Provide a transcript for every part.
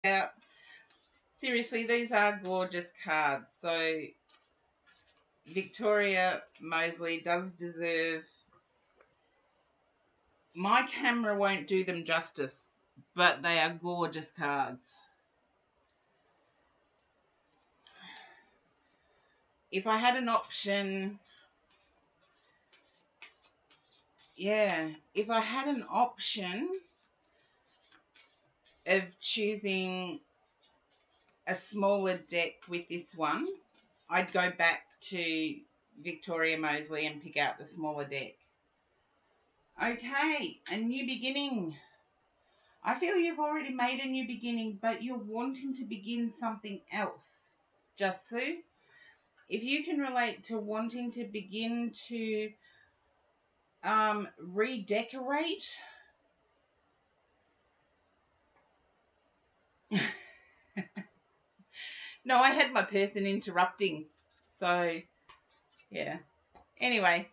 Yeah, seriously, these are gorgeous cards. So Victoria Mosley does deserve. My camera won't do them justice, but they are gorgeous cards. If I had an option, yeah, if I had an option of choosing a smaller deck with this one, I'd go back to Victoria Mosley and pick out the smaller deck. Okay, a new beginning. I feel you've already made a new beginning, but you're wanting to begin something else. Just Sue, if you can relate to wanting to begin to redecorate. No, I had my person interrupting. So, yeah. Anyway,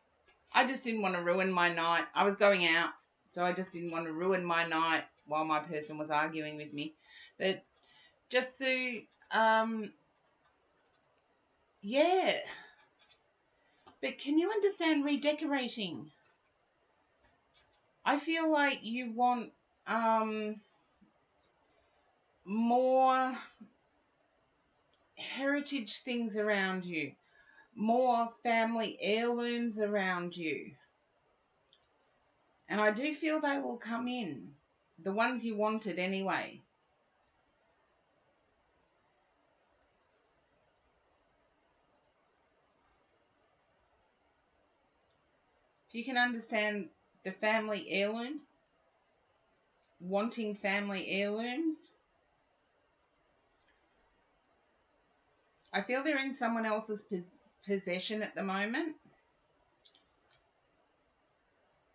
I just didn't want to ruin my night. I was going out, so I just didn't want to ruin my night while my person was arguing with me. But just to, yeah. But can you understand redecorating? I feel like you want more heritage things around you, more family heirlooms around you. And I do feel they will come in, the ones you wanted anyway. If you can understand the family heirlooms, wanting family heirlooms, I feel they're in someone else's possession at the moment.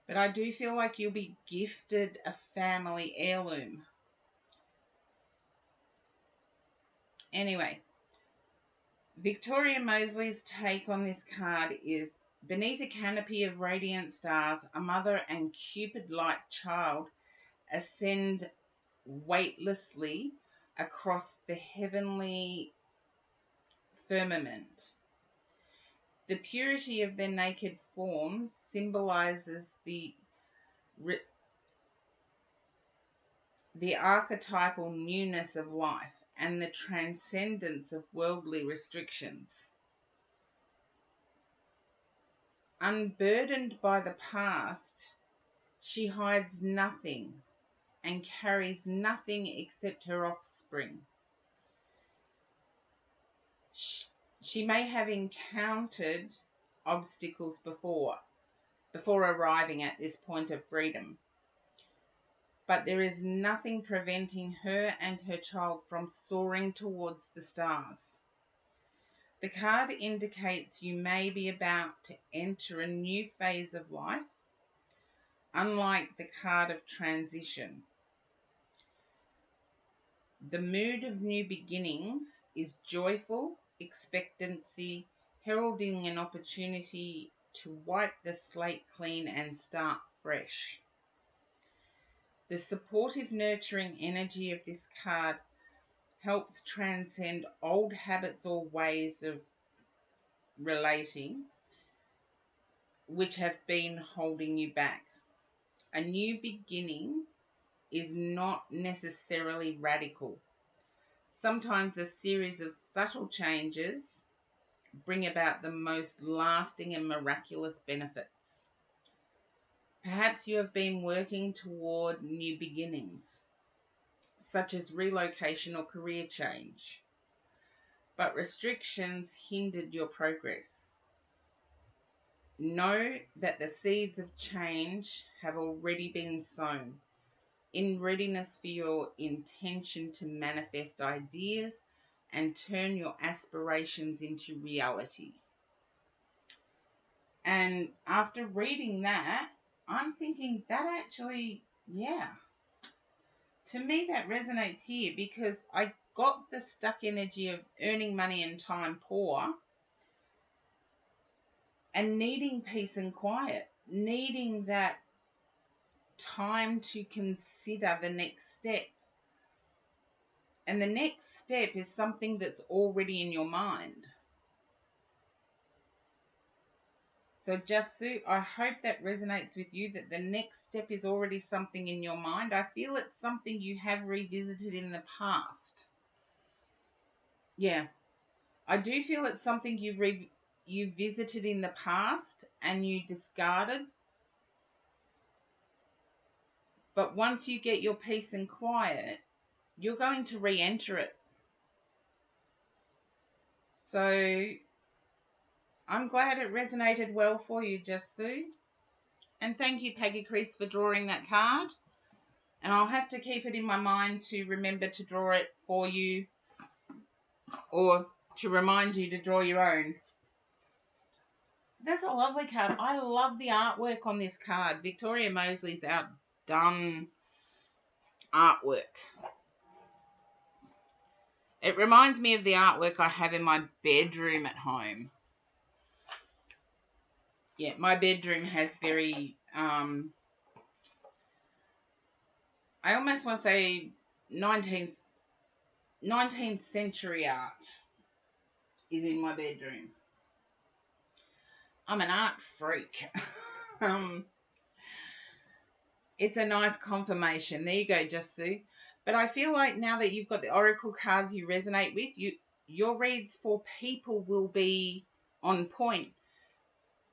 But I do feel like you'll be gifted a family heirloom. Anyway, Victoria Mosley's take on this card is beneath a canopy of radiant stars, a mother and Cupid-like child ascend weightlessly across the heavenly firmament. The purity of their naked forms symbolizes the archetypal newness of life and the transcendence of worldly restrictions. Unburdened by the past, she hides nothing and carries nothing except her offspring. She may have encountered obstacles before arriving at this point of freedom, but there is nothing preventing her and her child from soaring towards the stars. The card indicates you may be about to enter a new phase of life, unlike the card of transition. The mood of new beginnings is joyful expectancy, heralding an opportunity to wipe the slate clean and start fresh. The supportive, nurturing energy of this card helps transcend old habits or ways of relating which have been holding you back. A new beginning is not necessarily radical. Sometimes a series of subtle changes bring about the most lasting and miraculous benefits. Perhaps you have been working toward new beginnings, such as relocation or career change, but restrictions hindered your progress. Know that the seeds of change have already been sown in readiness for your intention to manifest ideas and turn your aspirations into reality. And after reading that, I'm thinking that actually, yeah, to me that resonates here because I got the stuck energy of earning money and time poor and needing peace and quiet, needing that time to consider the next step. And the next step is something that's already in your mind. So, Jasu, I hope that resonates with you, that the next step is already something in your mind. I feel it's something you have revisited in the past. Yeah, I do feel it's something you visited in the past and you discarded. But once you get your peace and quiet, you're going to re-enter it. So I'm glad it resonated well for you, Jasu. And thank you, Peggy Crease, for drawing that card. And I'll have to keep it in my mind to remember to draw it for you, or to remind you to draw your own. That's a lovely card. I love the artwork on this card. Victoria Mosley's outdone artwork. It reminds me of the artwork I have in my bedroom at home. Yeah, my bedroom has very, I almost want to say 19th century art is in my bedroom. I'm an art freak. It's a nice confirmation. There you go, Jasu. But I feel like now that you've got the oracle cards you resonate with, your reads for people will be on point.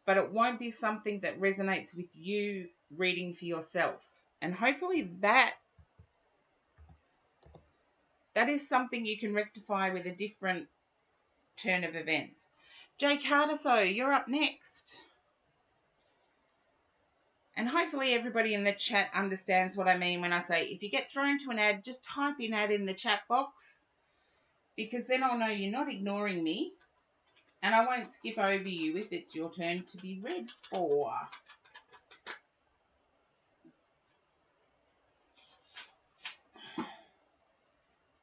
But it won't be something that resonates with you reading for yourself. And hopefully that is something you can rectify with a different turn of events. Jay Cardoso, you're up next. And hopefully everybody in the chat understands what I mean when I say if you get thrown to an ad, just type in ad in the chat box, because then I'll know you're not ignoring me, and I won't skip over you if it's your turn to be read for.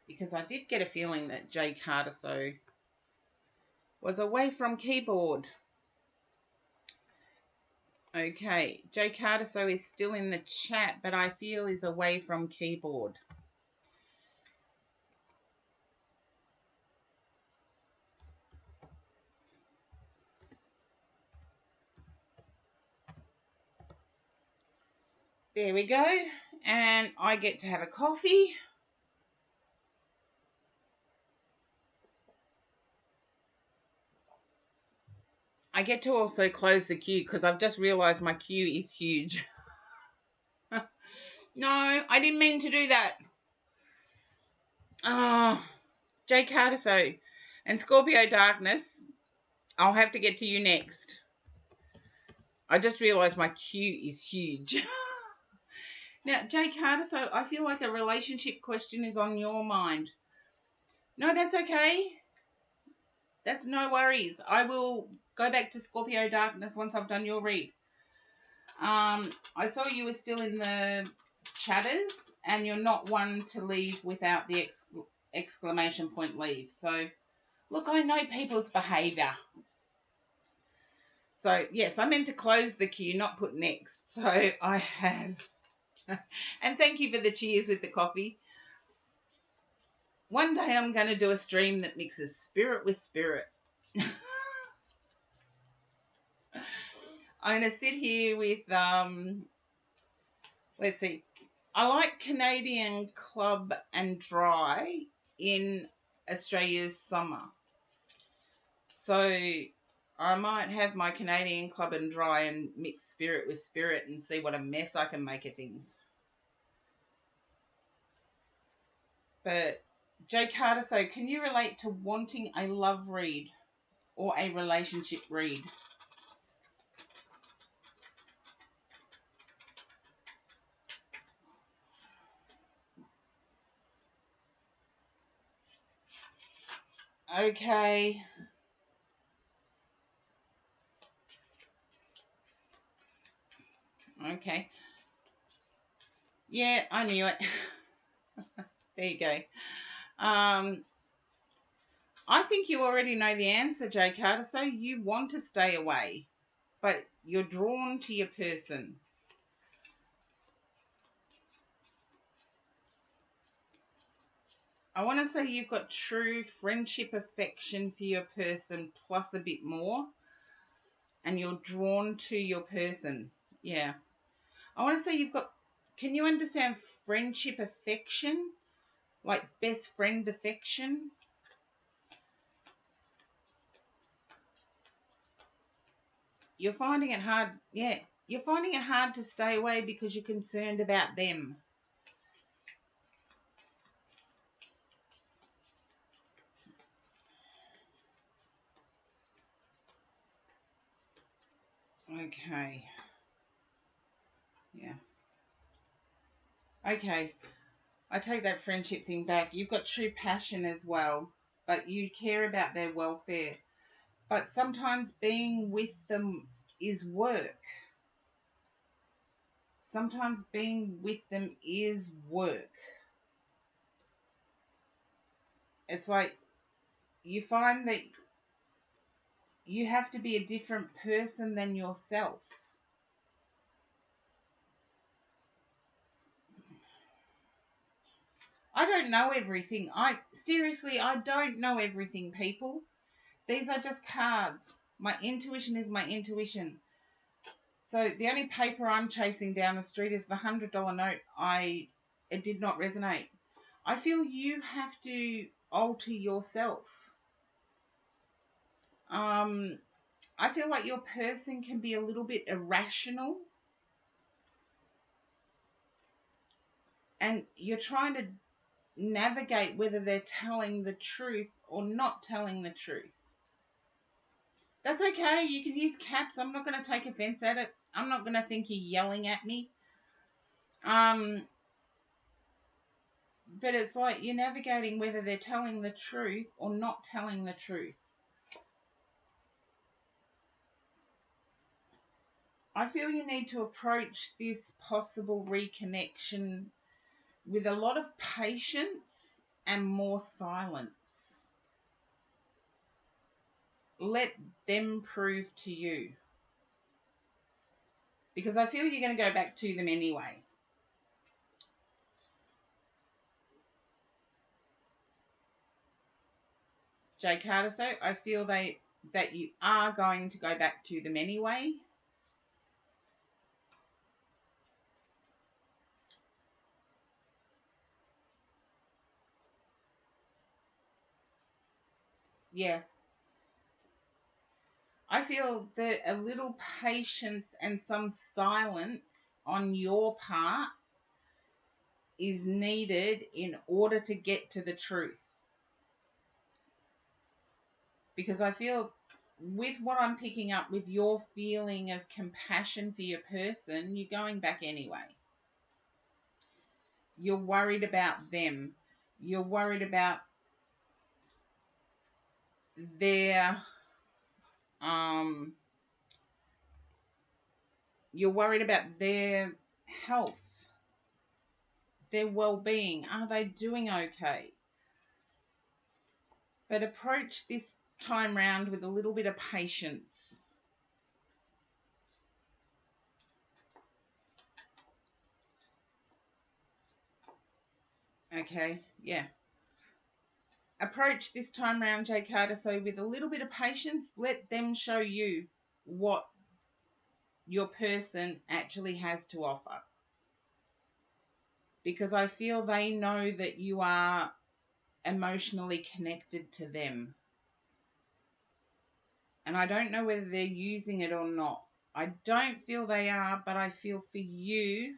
Because I did get a feeling that Jay Cardoso was away from keyboard. Okay, Jay Cardoso is still in the chat, but I feel is away from keyboard. There we go. And I get to have a coffee. I get to also close the queue because I've just realised my queue is huge. No, I didn't mean to do that. Oh, Jay Cardoso and Scorpio Darkness, I'll have to get to you next. I just realised my queue is huge. Now, Jay Cardoso, I feel like a relationship question is on your mind. No, that's okay. That's no worries. I will go back to Scorpio Darkness once I've done your read. I saw you were still in the chatters, and you're not one to leave without the exclamation point leave. So, look, I know people's behaviour. So, yes, I meant to close the queue, not put next. So, I have. And thank you for the cheers with the coffee. One day I'm going to do a stream that mixes spirit with spirit. I'm going to sit here with, let's see, I like Canadian Club and Dry in Australia's summer. So I might have my Canadian Club and Dry and mix spirit with spirit and see what a mess I can make of things. But Jay Cardoso, can you relate to wanting a love read or a relationship read? Okay. Okay. Yeah, I knew it. There you go. I think you already know the answer, Jay Cardoso. You want to stay away, but you're drawn to your person. I want to say you've got true friendship affection for your person plus a bit more, and you're drawn to your person. Yeah. I want to say you've got, can you understand friendship affection? Like best friend affection? You're finding it hard, yeah. You're finding it hard to stay away because you're concerned about them. Okay. Yeah. Okay. I take that friendship thing back. You've got true passion as well, but you care about their welfare. But sometimes being with them is work. Sometimes being with them is work. It's like you find that you have to be a different person than yourself. I don't know everything. I don't know everything, people. These are just cards. My intuition is my intuition. So the only paper I'm chasing down the street is the $100 note. It did not resonate. I feel you have to alter yourself. I feel like your person can be a little bit irrational, and you're trying to navigate whether they're telling the truth or not telling the truth. That's okay. You can use caps. I'm not going to take offense at it. I'm not going to think you're yelling at me. But it's like you're navigating whether they're telling the truth or not telling the truth. I feel you need to approach this possible reconnection with a lot of patience and more silence. Let them prove to you. Because I feel you're going to go back to them anyway. Jay Carter, so I feel that you are going to go back to them anyway. Yeah. I feel that a little patience and some silence on your part is needed in order to get to the truth. Because I feel with what I'm picking up with your feeling of compassion for your person, you're going back anyway. You're worried about them. You're worried about their you're worried about their health, their well-being. Are they doing okay? But approach this time round with a little bit of patience. Okay, yeah. Approach this time round, Jay Carter, so with a little bit of patience, let them show you what your person actually has to offer. Because I feel they know that you are emotionally connected to them. And I don't know whether they're using it or not. I don't feel they are, but I feel for you,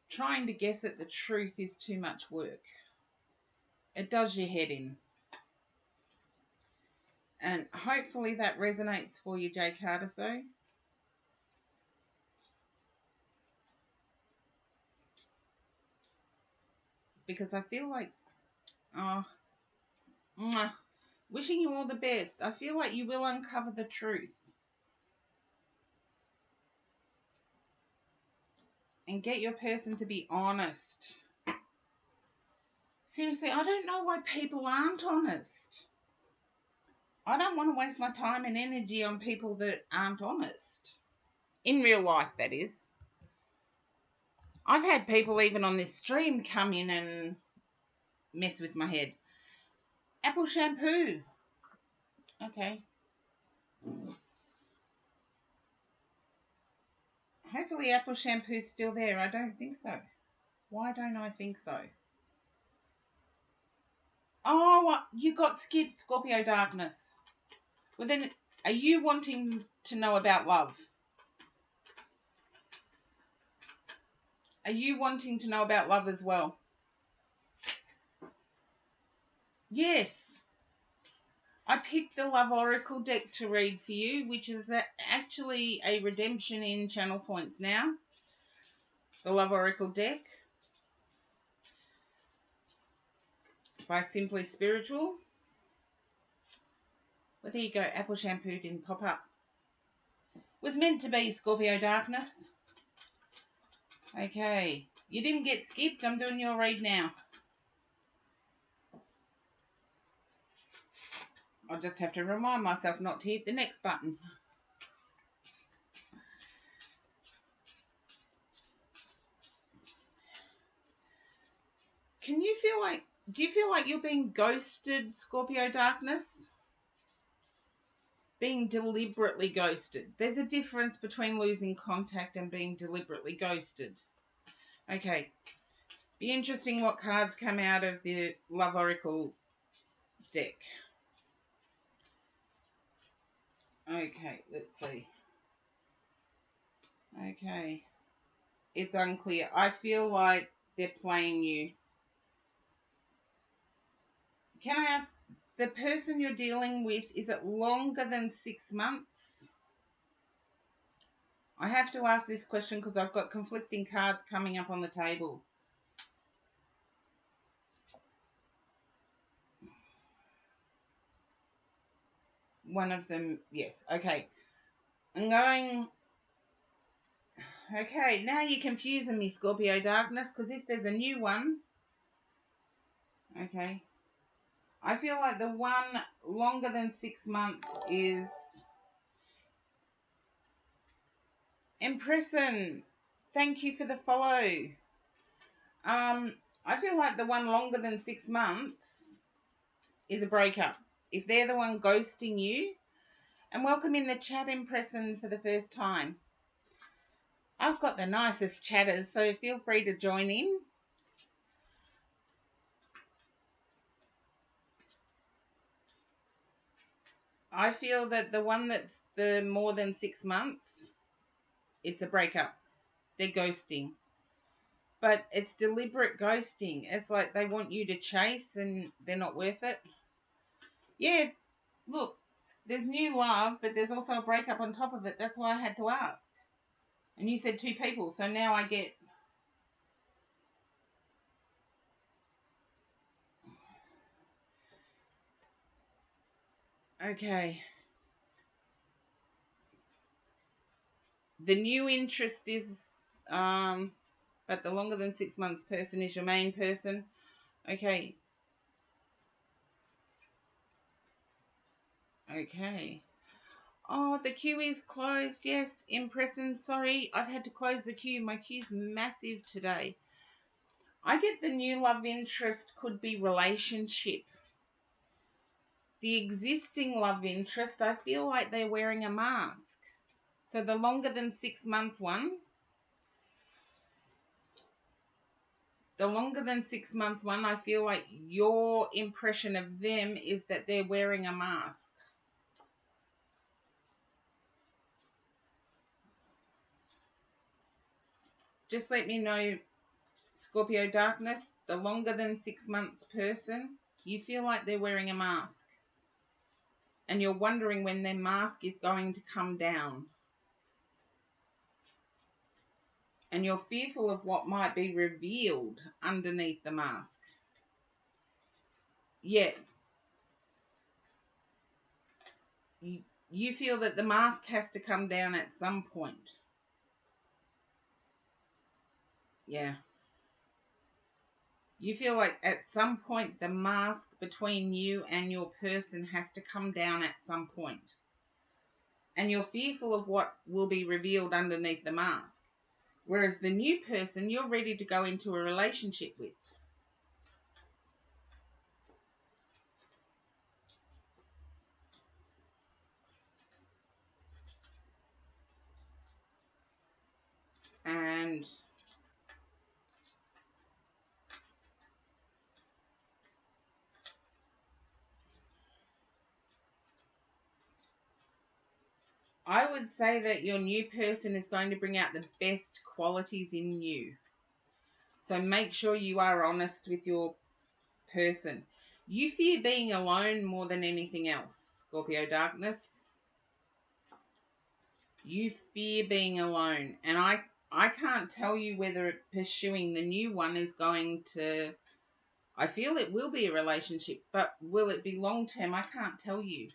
trying to guess at the truth is too much work. It does your head in. And hopefully that resonates for you, Jay Carter. So, because I feel like, oh, wishing you all the best. I feel like you will uncover the truth and get your person to be honest. Seriously, I don't know why people aren't honest. I don't want to waste my time and energy on people that aren't honest. In real life, that is. I've had people even on this stream come in and mess with my head. Apple shampoo. Okay. Hopefully apple shampoo's still there. I don't think so. Why don't I think so? Oh, what? You got skipped, Scorpio Darkness. Well then, are you wanting to know about love? Are you wanting to know about love as well? Yes. I picked the Love Oracle deck to read for you, which is actually a redemption in channel points now. The Love Oracle deck by Simply Spiritual. Well, there you go. Apple shampoo didn't pop up. Was meant to be, Scorpio Darkness. Okay. You didn't get skipped. I'm doing your read now. I'll just have to remind myself not to hit the next button. Do you feel like you're being ghosted, Scorpio Darkness? Being deliberately ghosted. There's a difference between losing contact and being deliberately ghosted. Okay. Be interesting what cards come out of the Love Oracle deck. Okay, let's see. Okay. It's unclear. I feel like they're playing you. Can I ask, the person you're dealing with, is it longer than 6 months? I have to ask this question because I've got conflicting cards coming up on the table. One of them, yes. Okay. I'm going... Okay, now you're confusing me, Scorpio Darkness, because if there's a new one... Okay. I feel like the one longer than 6 months is... Impression. Thank you for the follow. I feel like the one longer than 6 months is a breakup. If they're the one ghosting you... And welcome in the chat, Impression, for the first time. I've got the nicest chatters, so feel free to join in. I feel that the one that's the more than 6 months, it's a breakup. They're ghosting. But it's deliberate ghosting. It's like they want you to chase and they're not worth it. Yeah, look, there's new love, but there's also a breakup on top of it. That's why I had to ask. And you said 2 people, so now I get... Okay. The new interest is, but the longer than 6 months person is your main person. Okay. Okay. Oh, the queue is closed. Yes, Impression. Sorry, I've had to close the queue. My queue's massive today. I get the new love interest could be relationship. The existing love interest, I feel like they're wearing a mask. So the longer than 6 months one, I feel like your impression of them is that they're wearing a mask. Just let me know, Scorpio Darkness, the longer than 6 months person, you feel like they're wearing a mask. And you're wondering when their mask is going to come down. And you're fearful of what might be revealed underneath the mask. Yet, you feel that the mask has to come down at some point. Yeah. You feel like at some point the mask between you and your person has to come down at some point. And you're fearful of what will be revealed underneath the mask. Whereas the new person you're ready to go into a relationship with. I would say that your new person is going to bring out the best qualities in you. So make sure you are honest with your person. You fear being alone more than anything else, Scorpio Darkness. You fear being alone. And I can't tell you whether pursuing the new one is going to... I feel it will be a relationship, but will it be long term? I can't tell you.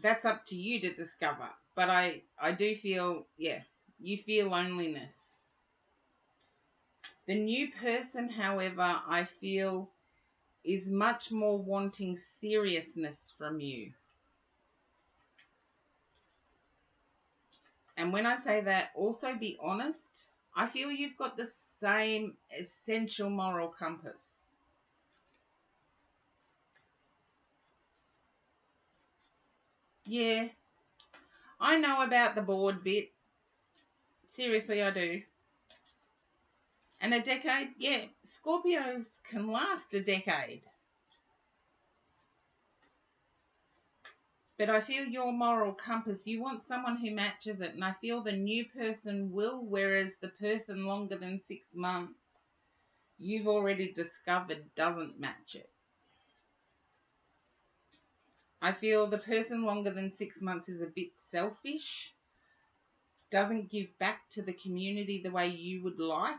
That's up to you to discover. But I do feel, yeah, you feel loneliness. The new person, however, I feel is much more wanting seriousness from you. And when I say that, also be honest. I feel you've got the same essential moral compass. Yeah, I know about the bored bit. Seriously, I do. And a decade, yeah, Scorpios can last a decade. But I feel your moral compass, you want someone who matches it. And I feel the new person will, whereas the person longer than 6 months, you've already discovered doesn't match it. I feel the person longer than 6 months is a bit selfish, doesn't give back to the community the way you would like.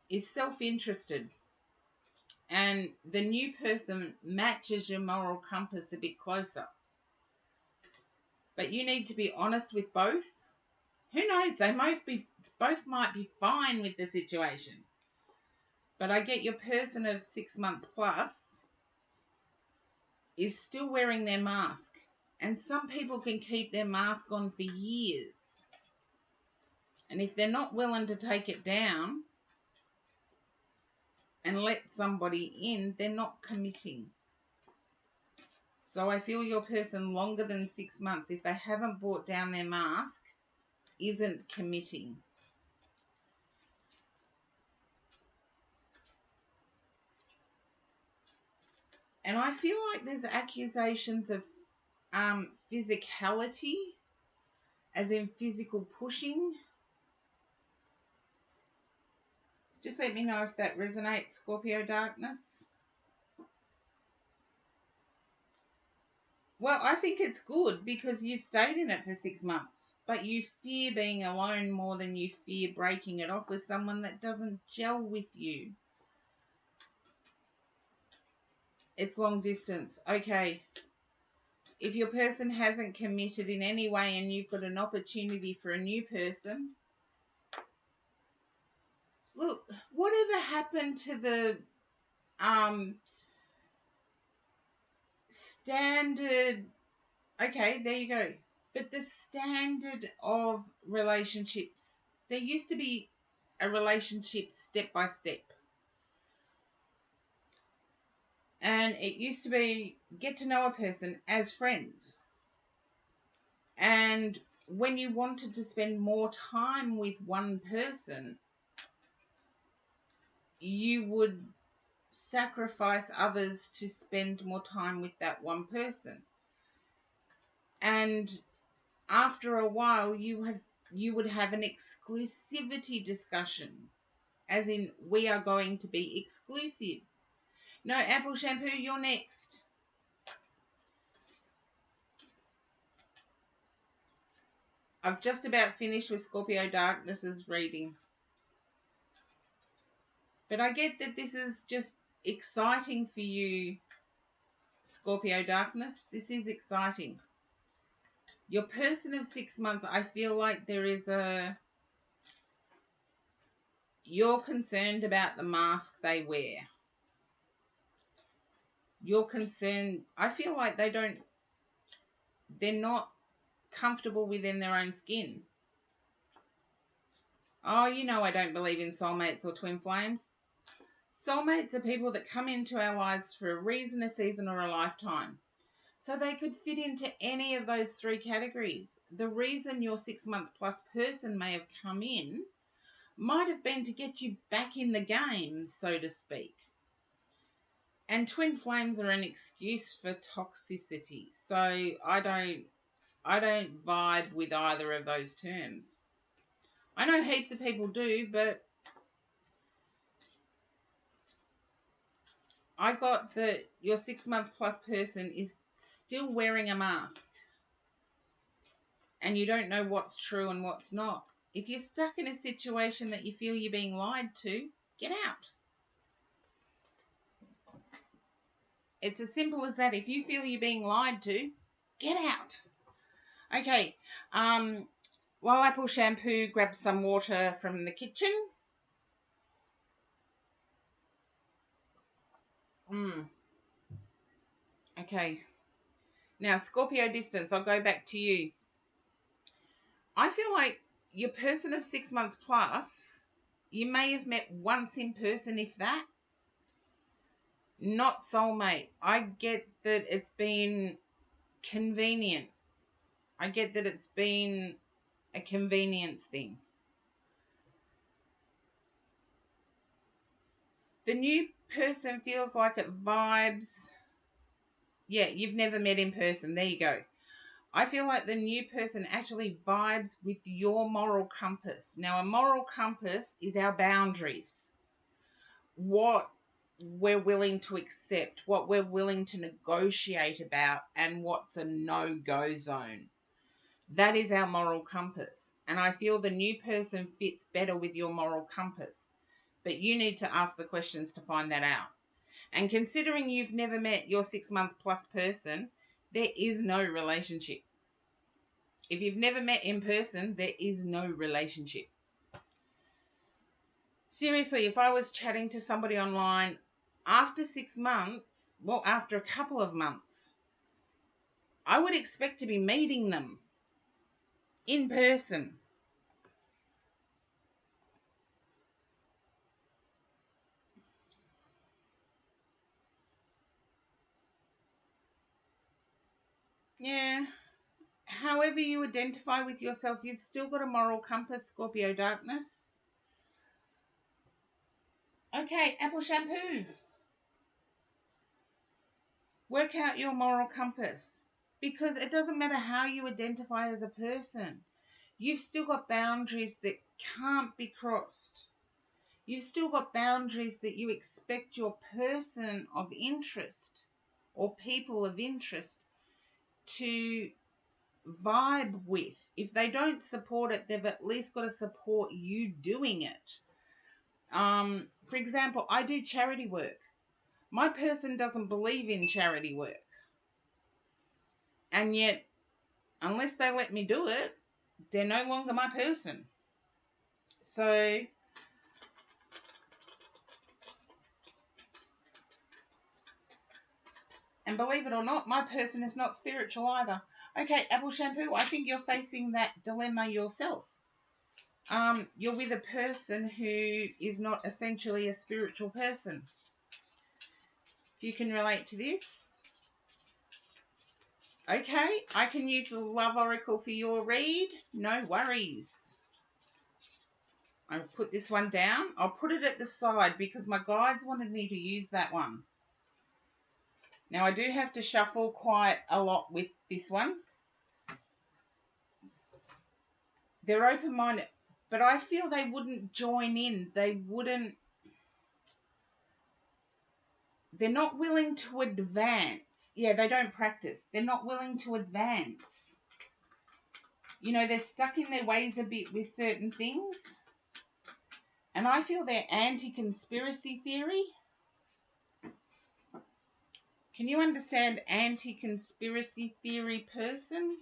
Is self-interested. And the new person matches your moral compass a bit closer. But you need to be honest with both. Who knows? They both might be fine with the situation. But I get your person of 6 months plus is still wearing their mask. And some people can keep their mask on for years. And if they're not willing to take it down and let somebody in, they're not committing. So I feel your person longer than 6 months, if they haven't brought down their mask, isn't committing. And I feel like there's accusations of physicality, as in physical pushing. Just let me know if that resonates, Scorpio Darkness. Well, I think it's good because you've stayed in it for 6 months, but you fear being alone more than you fear breaking it off with someone that doesn't gel with you. It's long distance. Okay. If your person hasn't committed in any way and you've got an opportunity for a new person, look, whatever happened to the standard... Okay, there you go. But the standard of relationships, there used to be a relationship step by step. And it used to be get to know a person as friends. And when you wanted to spend more time with one person, you would sacrifice others to spend more time with that one person. And after a while, you would have an exclusivity discussion, as in, we are going to be exclusive. No, Apple Shampoo, you're next. I've just about finished with Scorpio Darkness's reading. But I get that this is just exciting for you, Scorpio Darkness. This is exciting. Your person of 6 months, I feel like there is a... You're concerned about the mask they wear. You're concerned... I feel like they're not comfortable within their own skin. Oh, you know I don't believe in soulmates or twin flames. Soulmates are people that come into our lives for a reason, a season, or a lifetime. So they could fit into any of those three categories. The reason your 6 month plus person may have come in might have been to get you back in the game, so to speak. And twin flames are an excuse for toxicity. So I don't vibe with either of those terms. I know heaps of people do, but I got that your 6 month plus person is still wearing a mask and you don't know what's true and what's not. If you're stuck in a situation that you feel you're being lied to, get out. It's as simple as that. If you feel you're being lied to, get out. Okay. While Apple Shampoo grabs some water from the kitchen. Okay. Now, Scorpio distance, I'll go back to you. I feel like your person of 6 months plus, you may have met once in person, if that. Not soulmate. I get that it's been convenient. I get that it's been a convenience thing. The new person feels like it vibes. Yeah, you've never met in person. There you go. I feel like the new person actually vibes with your moral compass. Now, a moral compass is our boundaries. What we're willing to accept, what we're willing to negotiate about, and what's a no-go zone. That is our moral compass. And I feel the new person fits better with your moral compass. But you need to ask the questions to find that out. And considering you've never met your 6 month plus person, there is no relationship. If you've never met in person, there is no relationship. Seriously, if I was chatting to somebody online after 6 months, well, after a couple of months, I would expect to be meeting them in person. Yeah. However you identify with yourself, you've still got a moral compass, Scorpio darkness. Okay, Apple Shampoo. Work out your moral compass. Because it doesn't matter how you identify as a person. You've still got boundaries that can't be crossed. You've still got boundaries that you expect your person of interest or people of interest to vibe with. If they don't support it, they've at least got to support you doing it. For example, I do charity work. My person doesn't believe in charity work. And yet, unless they let me do it, they're no longer my person. So, and believe it or not, my person is not spiritual either. Okay, Apple Shampoo, I think you're facing that dilemma yourself. You're with a person who is not essentially a spiritual person. If you can relate to this. Okay, I can use the Love Oracle for your read. No worries. I'll put this one down. I'll put it at the side because my guides wanted me to use that one. Now, I do have to shuffle quite a lot with this one. They're open-minded, but I feel they wouldn't join in. They're not willing to advance. Yeah, they don't practice. They're not willing to advance. You know, they're stuck in their ways a bit with certain things. And I feel they're anti-conspiracy theory. Can you understand anti-conspiracy theory person?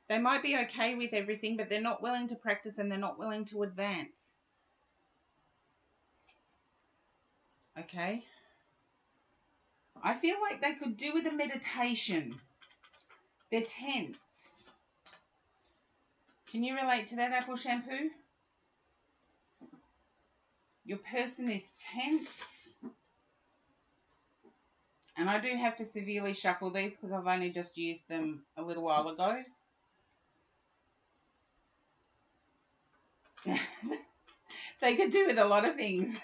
They might be okay with everything, but they're not willing to practice and they're not willing to advance. Okay. I feel like they could do with a meditation. They're tense. Can you relate to that, Apple Shampoo? Your person is tense And I do have to severely shuffle these because I've only just used them a little while ago. They could do with a lot of things.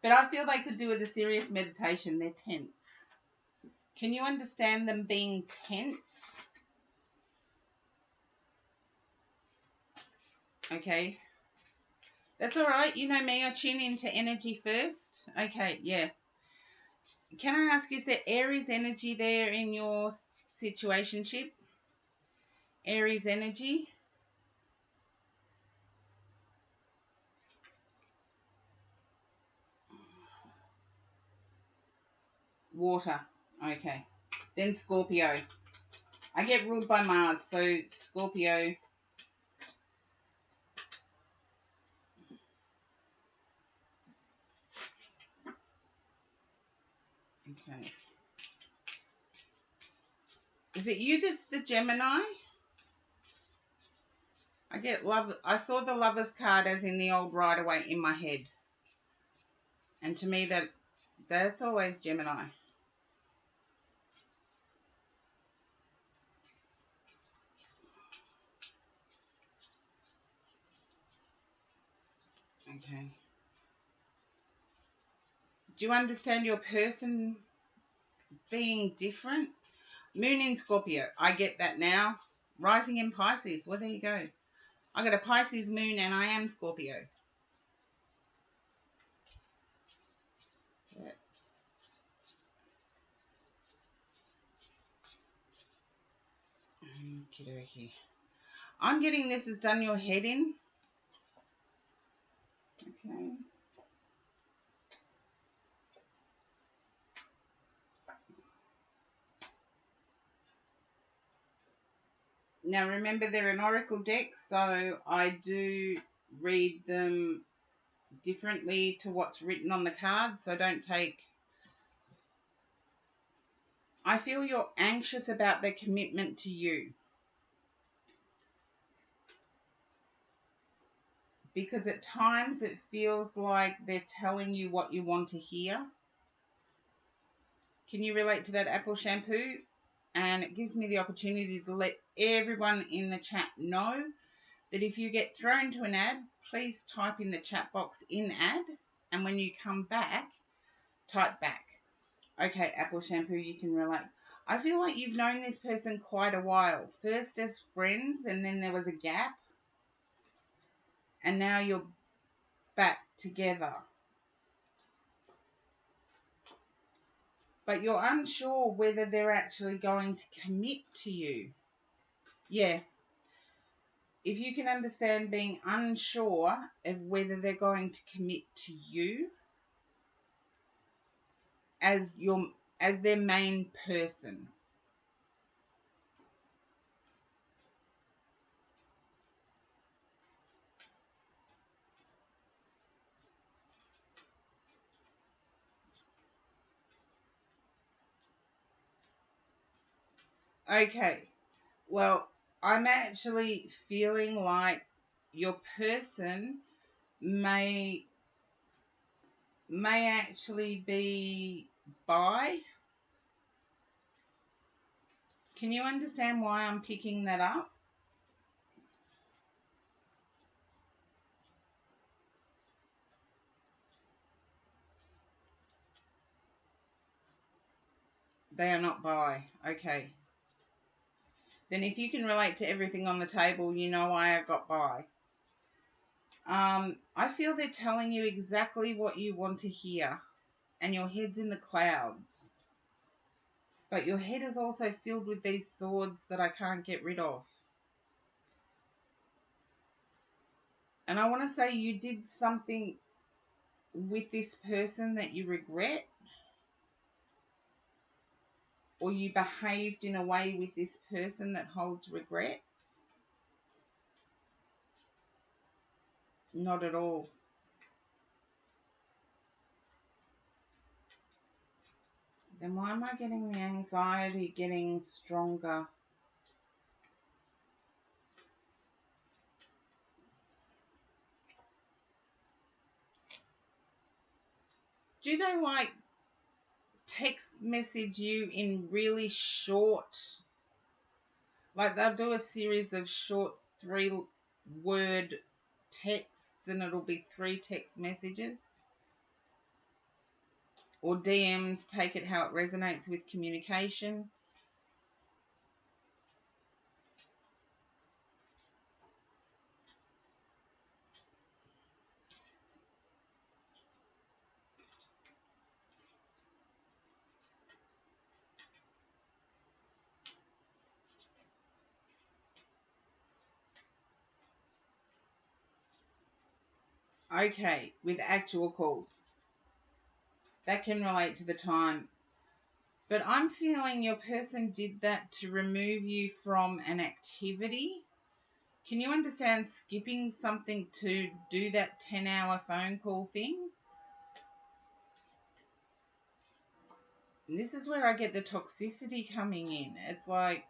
But I feel they could do with a serious meditation. They're tense. Can you understand them being tense? Okay. That's all right. You know me. I tune into energy first. Okay, yeah. Can I ask, is there Aries energy there in your situationship? Aries energy? Water. Okay. Then Scorpio. I get ruled by Mars, so Scorpio. Okay. Is it you that's the Gemini? I get love. I saw the Lovers card as in the old Rider-Waite in my head. And to me that's always Gemini. Okay. Do you understand your person being different? Moon in Scorpio. I get that now. Rising in Pisces. Well, there you go. I got a Pisces moon and I am Scorpio. Yeah. Okay. I'm getting this has done your head in. Okay. Now remember they're an oracle deck, so I do read them differently to what's written on the card, so don't take... I feel you're anxious about their commitment to you. Because at times it feels like they're telling you what you want to hear. Can you relate to that apple shampoo? And it gives me the opportunity to let everyone in the chat know that if you get thrown to an ad, please type in the chat box in ad. And when you come back, type back. Okay, apple shampoo, you can relate. I feel like you've known this person quite a while. First as friends, and then there was a gap. And now you're back together. But you're unsure whether they're actually going to commit to you. Yeah. If you can understand being unsure of whether they're going to commit to you as their main person. Okay. Well, I'm actually feeling like your person may actually be bi. Can you understand why I'm picking that up? They are not bi. Okay. Then if you can relate to everything on the table, you know why I got bi. I feel they're telling you exactly what you want to hear, and your head's in the clouds. But your head is also filled with these swords that I can't get rid of. And I want to say you did something with this person that you regret, or you behaved in a way with this person that holds regret. Not at all. Then why am I getting the anxiety getting stronger? Do they like text message you in really short, like they'll do a series of short 3-word texts and it'll be 3 text messages. Or DMs, take it how it resonates with communication. Okay, with actual calls. That can relate to the time. But I'm feeling your person did that to remove you from an activity. Can you understand skipping something to do that 10-hour phone call thing? And this is where I get the toxicity coming in. It's like,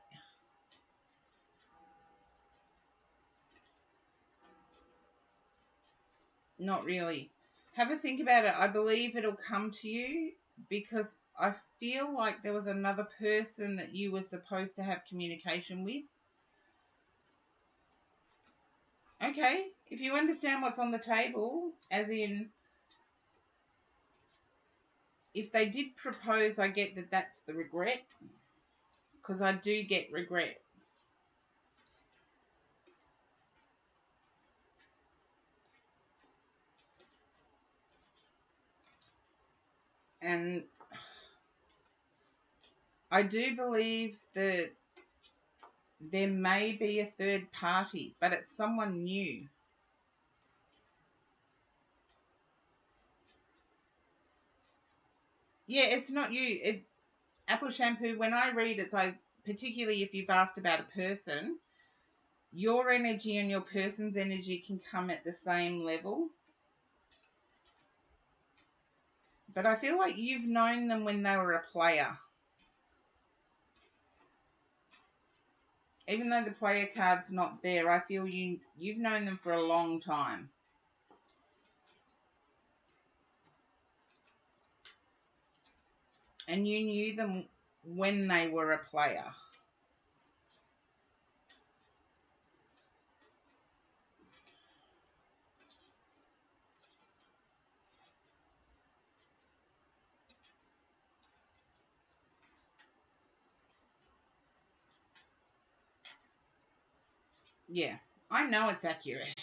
not really. Have a think about it. I believe it'll come to you because I feel like there was another person that you were supposed to have communication with. Okay, if you understand what's on the table, as in, if they did propose, I get that that's the regret, because I do get regret. And I do believe that there may be a third party, but it's someone new. Yeah, it's not you. Apple shampoo, when I read it, so particularly if you've asked about a person, your energy and your person's energy can come at the same level. But I feel like you've known them when they were a player. Even though the player card's not there, I feel you've known them for a long time. And you knew them when they were a player. Yeah, I know it's accurate.